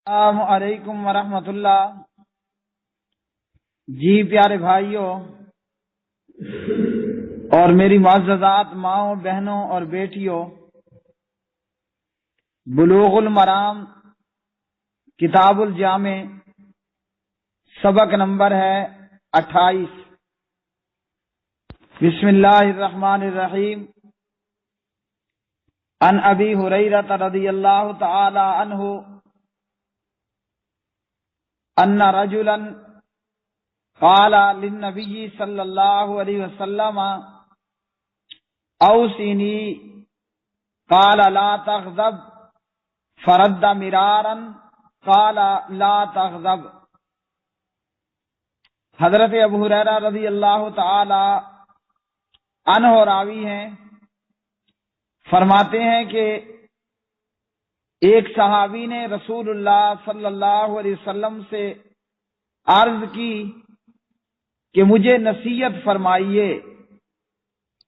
السلام علیکم ورحمۃ اللہ۔ جی پیارے بھائیوں اور میری معززات ماؤں بہنوں اور بیٹیوں، بلوغ المرام کتاب الجامع سبق نمبر ہے 28۔ بسم اللہ الرحمن الرحیم۔ عن ابی ہریرہ رضی اللہ تعالی عنہ ان رجلا قال للنبي صلى الله عليه وسلم اوصني قال لا تغضب فرد مرارا قال لا تغضب۔ حضرت ابو ہریرہ رضی اللہ تعالی عنہ راوی ہیں، فرماتے ہیں کہ ایک صحابی نے رسول اللہ صلی اللہ علیہ وسلم سے عرض کی کہ مجھے نصیحت فرمائیے۔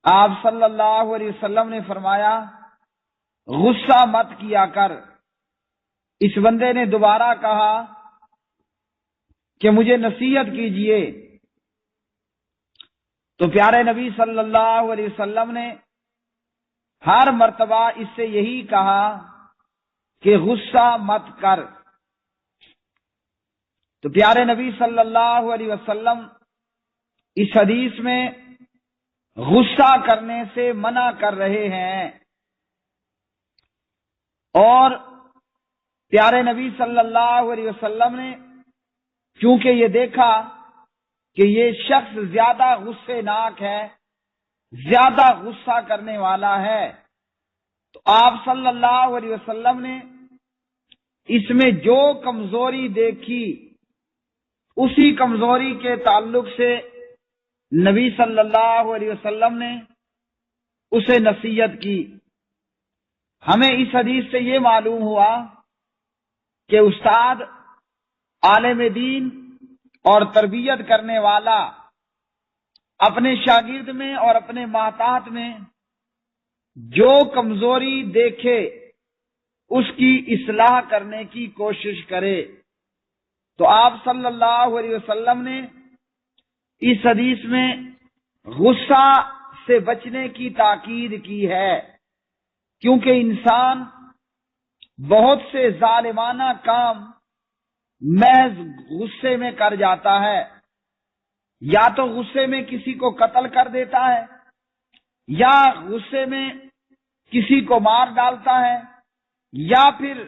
آپ صلی اللہ علیہ وسلم نے فرمایا غصہ مت کیا کر۔ اس بندے نے دوبارہ کہا کہ مجھے نصیحت کیجئے، تو پیارے نبی صلی اللہ علیہ وسلم نے ہر مرتبہ اس سے یہی کہا کہ غصہ مت کر۔ تو پیارے نبی صلی اللہ علیہ وسلم اس حدیث میں غصہ کرنے سے منع کر رہے ہیں، اور پیارے نبی صلی اللہ علیہ وسلم نے چونکہ یہ دیکھا کہ یہ شخص زیادہ غصے ناک ہے، زیادہ غصہ کرنے والا ہے، تو آپ صلی اللہ علیہ وسلم نے اس میں جو کمزوری دیکھی اسی کمزوری کے تعلق سے نبی صلی اللہ علیہ وسلم نے اسے نصیحت کی۔ ہمیں اس حدیث سے یہ معلوم ہوا کہ استاد، عالم دین اور تربیت کرنے والا اپنے شاگرد میں اور اپنے ماتحت میں جو کمزوری دیکھے اس کی اصلاح کرنے کی کوشش کرے۔ تو آپ صلی اللہ علیہ وسلم نے اس حدیث میں غصہ سے بچنے کی تاکید کی ہے، کیونکہ انسان بہت سے ظالمانہ کام محض غصے میں کر جاتا ہے، یا تو غصے میں کسی کو قتل کر دیتا ہے، یا غصے میں کسی کو مار ڈالتا ہے، یا پھر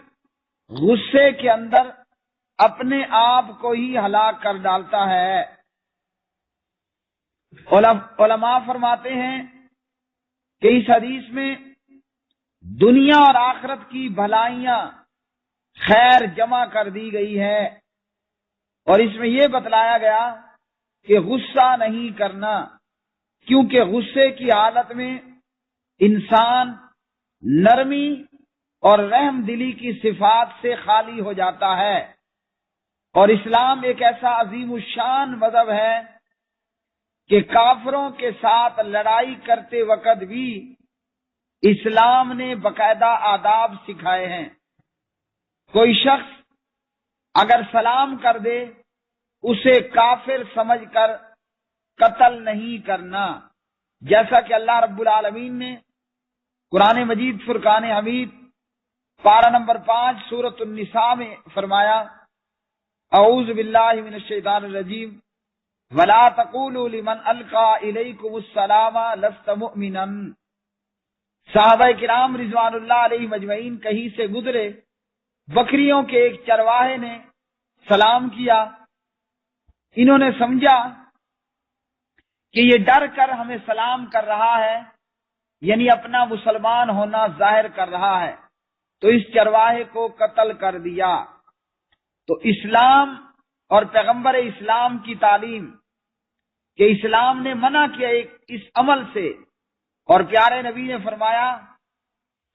غصے کے اندر اپنے آپ کو ہی ہلاک کر ڈالتا ہے۔ علماء فرماتے ہیں کہ اس حدیث میں دنیا اور آخرت کی بھلائیاں خیر جمع کر دی گئی ہے، اور اس میں یہ بتلایا گیا کہ غصہ نہیں کرنا، کیونکہ غصے کی حالت میں انسان نرمی اور رحم دلی کی صفات سے خالی ہو جاتا ہے، اور اسلام ایک ایسا عظیم الشان مذہب ہے کہ کافروں کے ساتھ لڑائی کرتے وقت بھی اسلام نے باقاعدہ آداب سکھائے ہیں۔ کوئی شخص اگر سلام کر دے اسے کافر سمجھ کر قتل نہیں کرنا، جیسا کہ اللہ رب العالمین نے قرآن مجید فرقان حمید پارہ نمبر 5 سورۃ النساء میں فرمایا اعوذ باللہ من الشیطان الرجیم ولا تقولوا لمن القى الیکم السلام لست مؤمنا۔ صحابہ کرام رضوان اللہ علیہ مجمعین کہیں سے گزرے، بکریوں کے ایک چرواہے نے سلام کیا، انہوں نے سمجھا کہ یہ ڈر کر ہمیں سلام کر رہا ہے، یعنی اپنا مسلمان ہونا ظاہر کر رہا ہے، تو اس چرواہے کو قتل کر دیا۔ تو اسلام اور پیغمبر اسلام کی تعلیم کہ اسلام نے منع کیا اس عمل سے، اور پیارے نبی نے فرمایا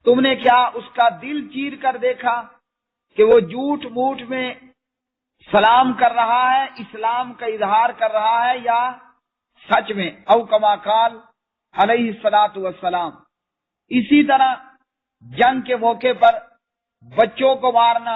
تم نے کیا اس کا دل چیر کر دیکھا کہ وہ جھوٹ موٹ میں سلام کر رہا ہے، اسلام کا اظہار کر رہا ہے، یا سچ میں؟ او کما قال علیہ الصلاۃ والسلام۔ اسی طرح جنگ کے موقع پر بچوں کو مارنا،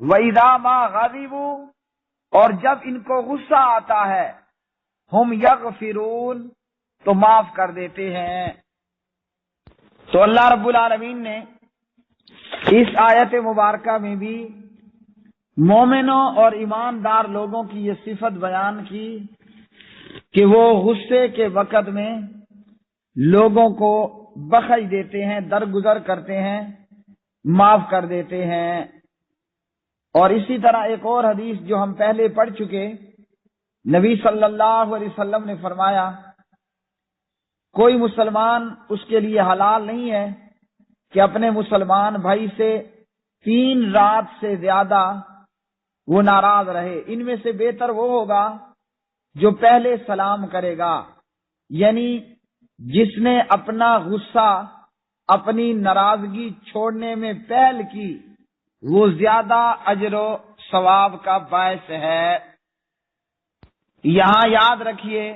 وَإِذَا مَا غَضِبُوا، اور جب ان کو غصہ آتا ہے، ہم یغفرون، تو معاف کر دیتے ہیں۔ تو اللہ رب العالمین نے اس آیت مبارکہ میں بھی مومنوں اور ایماندار لوگوں کی یہ صفت بیان کی کہ وہ غصے کے وقت میں لوگوں کو بخش دیتے ہیں، درگزر کرتے ہیں، معاف کر دیتے ہیں۔ اور اسی طرح ایک اور حدیث جو ہم پہلے پڑھ چکے، نبی صلی اللہ علیہ وسلم نے فرمایا کوئی مسلمان اس کے لیے حلال نہیں ہے کہ اپنے مسلمان بھائی سے 3 رات سے زیادہ وہ ناراض رہے۔ ان میں سے بہتر وہ ہوگا جو پہلے سلام کرے گا، یعنی جس نے اپنا غصہ، اپنی ناراضگی چھوڑنے میں پہل کی، وہ زیادہ اجر و ثواب کا باعث ہے۔ یہاں یاد رکھیے،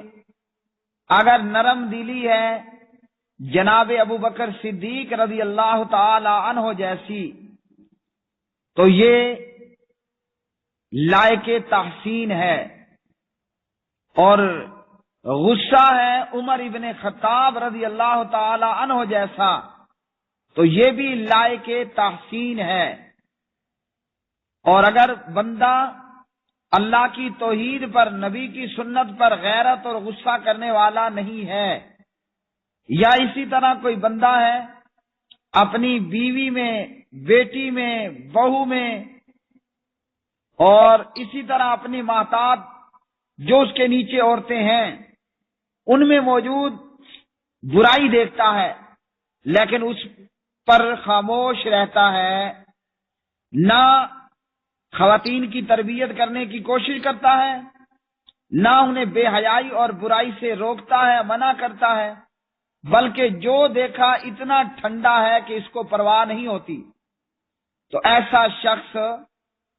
اگر نرم دلی ہے جناب ابو بکر صدیق رضی اللہ تعالی عنہ جیسی، تو یہ لائق تحسین ہے، اور غصہ ہے عمر ابن خطاب رضی اللہ تعالی عنہ جیسا، تو یہ بھی لائق تحسین ہے۔ اور اگر بندہ اللہ کی توحید پر، نبی کی سنت پر غیرت اور غصہ کرنے والا نہیں ہے، یا اسی طرح کوئی بندہ ہے اپنی بیوی میں، بیٹی میں، بہو میں، اور اسی طرح اپنی محتاط جو اس کے نیچے عورتیں ہیں ان میں موجود برائی دیکھتا ہے لیکن اس پر خاموش رہتا ہے، نہ خواتین کی تربیت کرنے کی کوشش کرتا ہے، نہ انہیں بے حیائی اور برائی سے روکتا ہے، منع کرتا ہے، بلکہ جو دیکھا اتنا ٹھنڈا ہے کہ اس کو پرواہ نہیں ہوتی، تو ایسا شخص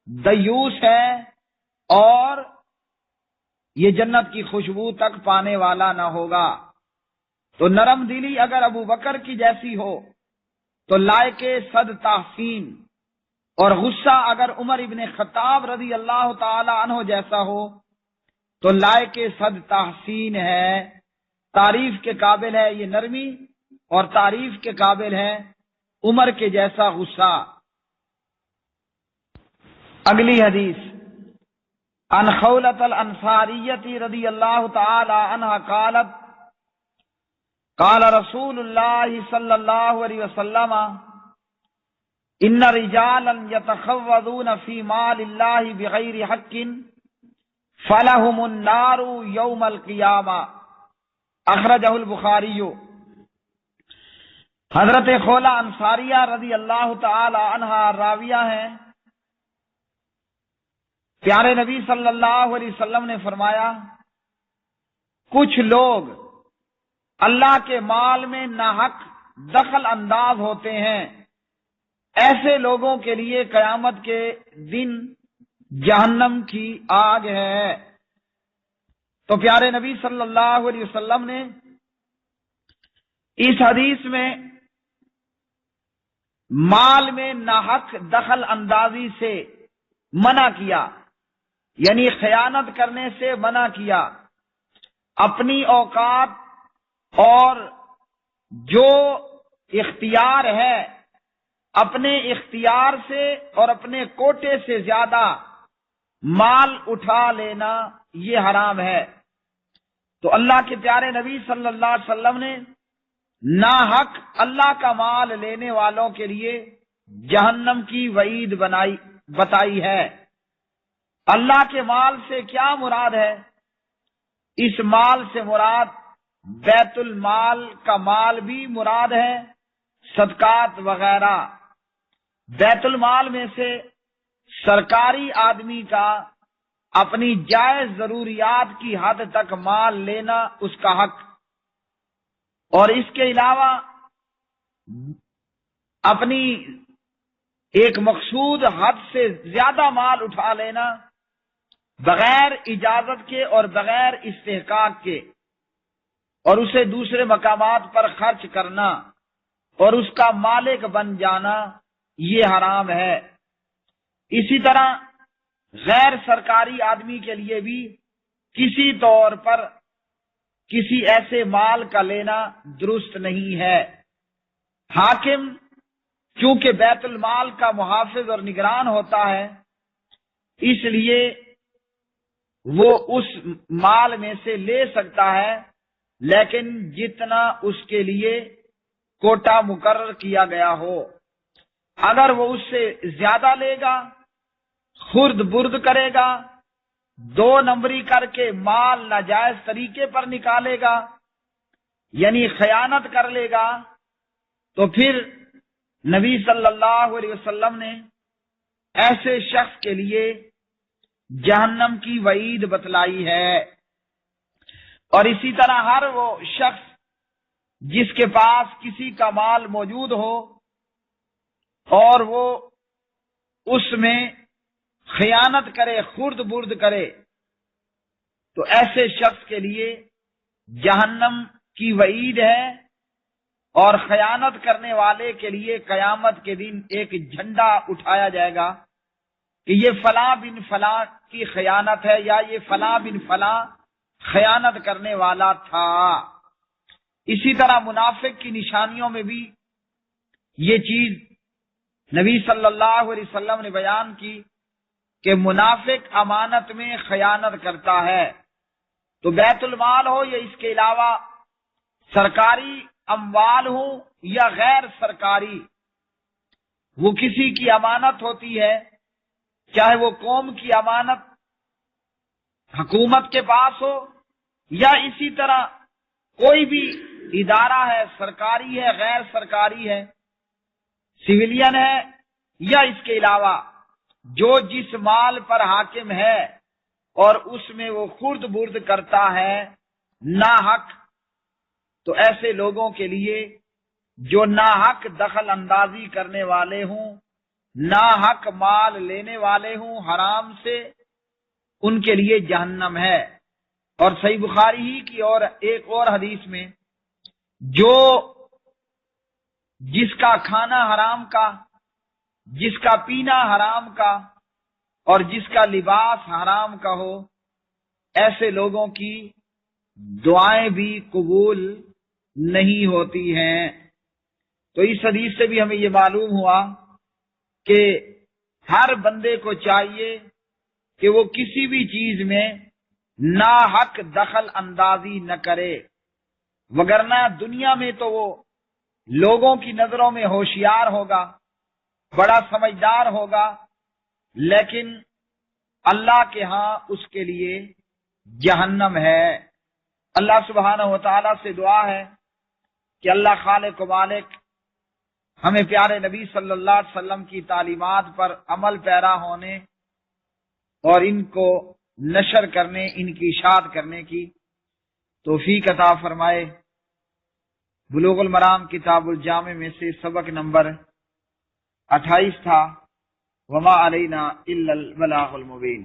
دیوس ہے اور یہ جنت کی خوشبو تک پانے والا نہ ہوگا۔ تو نرم دلی اگر ابو بکر کی جیسی ہو تو لائق صد تحسین، اور غصہ اگر عمر ابن خطاب رضی اللہ تعالی عنہ جیسا ہو تو لائق صد تحسین ہے، تعریف کے قابل ہے یہ نرمی، اور تعریف کے قابل ہے عمر کے جیسا غصہ۔ اگلی حدیث، عن خولۃ الانصاریۃ رضی اللہ تعالی عنہا قالت قال رسول اللہ صلی اللہ علیہ وسلم ان رجالا یتخوضون فی مال اللہ بغیر حق فلہم النار یوم القیامہ، اخرجہ البخاری۔ حضرت خولہ انصاریہ رضی اللہ تعالی عنہا راویہ ہیں، پیارے نبی صلی اللہ علیہ وسلم نے فرمایا کچھ لوگ اللہ کے مال میں ناحق دخل انداز ہوتے ہیں، ایسے لوگوں کے لیے قیامت کے دن جہنم کی آگ ہے۔ تو پیارے نبی صلی اللہ علیہ وسلم نے اس حدیث میں مال میں ناحق دخل اندازی سے منع کیا، یعنی خیانت کرنے سے منع کیا، اپنی اوقات اور جو اختیار ہے اپنے اختیار سے اور اپنے کوٹے سے زیادہ مال اٹھا لینا یہ حرام ہے۔ تو اللہ کے پیارے نبی صلی اللہ علیہ وسلم نے ناحق اللہ کا مال لینے والوں کے لیے جہنم کی وعید بتائی ہے۔ اللہ کے مال سے کیا مراد ہے؟ اس مال سے مراد بیت المال کا مال بھی مراد ہے، صدقات وغیرہ۔ بیت المال میں سے سرکاری آدمی کا اپنی جائز ضروریات کی حد تک مال لینا اس کا حق، اور اس کے علاوہ اپنی ایک مقصود حد سے زیادہ مال اٹھا لینا بغیر اجازت کے اور بغیر استحقاق کے، اور اسے دوسرے مقامات پر خرچ کرنا اور اس کا مالک بن جانا یہ حرام ہے۔ اسی طرح غیر سرکاری آدمی کے لیے بھی کسی طور پر کسی ایسے مال کا لینا درست نہیں ہے۔ حاکم چونکہ بیت المال کا محافظ اور نگران ہوتا ہے، اس لیے وہ اس مال میں سے لے سکتا ہے، لیکن جتنا اس کے لیے کوٹا مقرر کیا گیا ہو۔ اگر وہ اس سے زیادہ لے گا، خرد برد کرے گا، 2 نمبری کر کے مال ناجائز طریقے پر نکالے گا، یعنی خیانت کر لے گا، تو پھر نبی صلی اللہ علیہ وسلم نے ایسے شخص کے لیے جہنم کی وعید بتلائی ہے۔ اور اسی طرح ہر وہ شخص جس کے پاس کسی کا مال موجود ہو اور وہ اس میں خیانت کرے، خرد برد کرے، تو ایسے شخص کے لیے جہنم کی وعید ہے۔ اور خیانت کرنے والے کے لیے قیامت کے دن ایک جھنڈا اٹھایا جائے گا کہ یہ فلاں بن فلاں کی خیانت ہے، یا یہ فلاں بن فلاں خیانت کرنے والا تھا۔ اسی طرح منافق کی نشانیوں میں بھی یہ چیز نبی صلی اللہ علیہ وسلم نے بیان کی کہ منافق امانت میں خیانت کرتا ہے، تو بیت المال ہو یا اس کے علاوہ سرکاری اموال ہوں یا غیر سرکاری، وہ کسی کی امانت ہوتی ہے، چاہے وہ قوم کی امانت حکومت کے پاس ہو، یا اسی طرح کوئی بھی ادارہ ہے، سرکاری ہے، غیر سرکاری ہے، سویلین ہے، یا اس کے علاوہ جو جس مال پر حاکم ہے اور اس میں وہ خرد برد کرتا ہے ناحق، تو ایسے لوگوں کے لیے جو ناحق دخل اندازی کرنے والے ہوں، ناحق مال لینے والے ہوں حرام سے، ان کے لیے جہنم ہے۔ اور صحیح بخاری ہی کی اور ایک اور حدیث میں، جو جس کا کھانا حرام کا، جس کا پینا حرام کا، اور جس کا لباس حرام کا ہو، ایسے لوگوں کی دعائیں بھی قبول نہیں ہوتی ہیں۔ تو اس حدیث سے بھی ہمیں یہ معلوم ہوا کہ ہر بندے کو چاہیے کہ وہ کسی بھی چیز میں ناحق دخل اندازی نہ کرے، وگرنہ دنیا میں تو وہ لوگوں کی نظروں میں ہوشیار ہوگا، بڑا سمجھدار ہوگا، لیکن اللہ کے ہاں اس کے لیے جہنم ہے۔ اللہ سبحانہ و تعالیٰ سے دعا ہے کہ اللہ خالق و مالک ہمیں پیارے نبی صلی اللہ علیہ وسلم کی تعلیمات پر عمل پیرا ہونے اور ان کو نشر کرنے، ان کی اشاعت کرنے کی توفیق عطا فرمائے۔ بلوغ المرام کتاب الجامع میں سے سبق نمبر 28 تھا، وما علینا الا البلاغ المبین۔